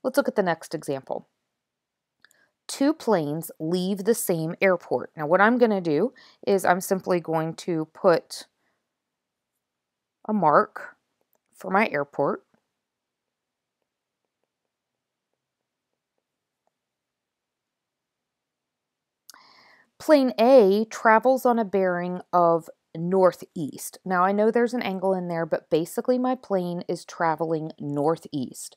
Let's look at the next example. Two planes leave the same airport. Now what I'm going to do is I'm simply going to put a mark for my airport. Plane A travels on a bearing of northeast. Now I know there's an angle in there, but basically my plane is traveling northeast.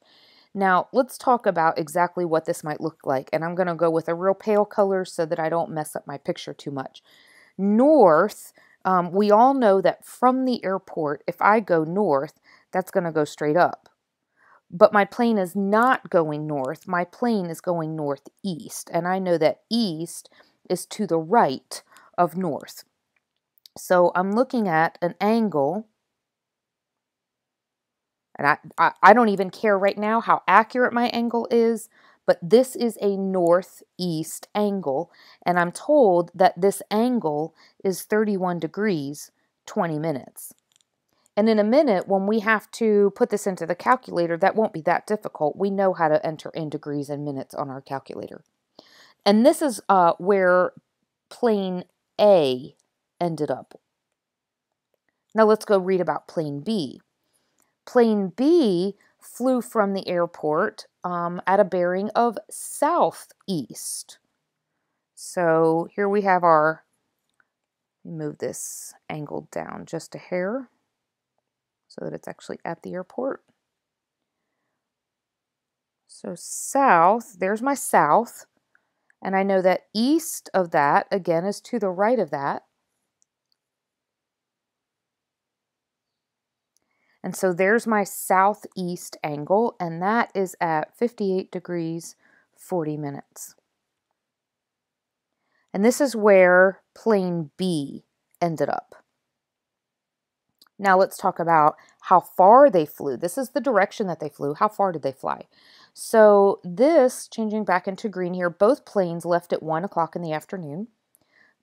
Now let's talk about exactly what this might look like, and I'm going to go with a real pale color so that I don't mess up my picture too much. North, we all know that from the airport, if I go north, that's going to go straight up. But my plane is not going north. My plane is going northeast, and I know that east is to the right of north. So I'm looking at an angle, and I don't even care right now how accurate my angle is, but this is a northeast angle, and I'm told that this angle is 31 degrees, 20 minutes. And in a minute, when we have to put this into the calculator, that won't be that difficult. We know how to enter in degrees and minutes on our calculator. And this is where plane A ended up. Now let's go read about plane B. Plane B flew from the airport at a bearing of southeast. So here we have our, let me move this angle down just a hair so that it's actually at the airport. So south, there's my south, and I know that east of that, again, is to the right of that. And so there's my southeast angle, and that is at 58 degrees, 40 minutes. And this is where plane B ended up. Now let's talk about how far they flew. This is the direction that they flew. How far did they fly? So this, changing back into green here, both planes left at 1 o'clock in the afternoon.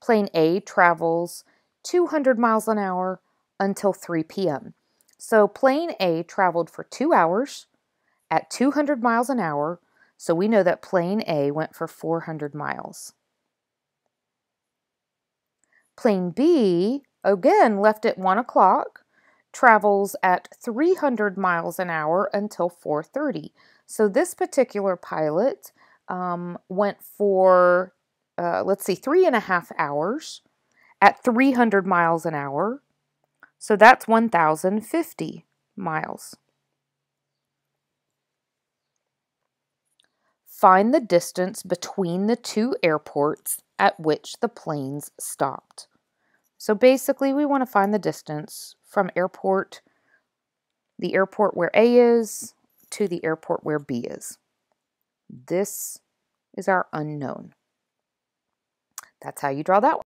Plane A travels 200 miles an hour until 3 p.m. So plane A traveled for 2 hours at 200 miles an hour. So we know that plane A went for 400 miles. Plane B, again, left at 1 o'clock, travels at 300 miles an hour until 4:30. So this particular pilot went for, let's see, 3.5 hours at 300 miles an hour. So that's 1,050 miles. Find the distance between the two airports at which the planes stopped. So basically we want to find the distance from the airport where A is to the airport where B is. This is our unknown. That's how you draw that one.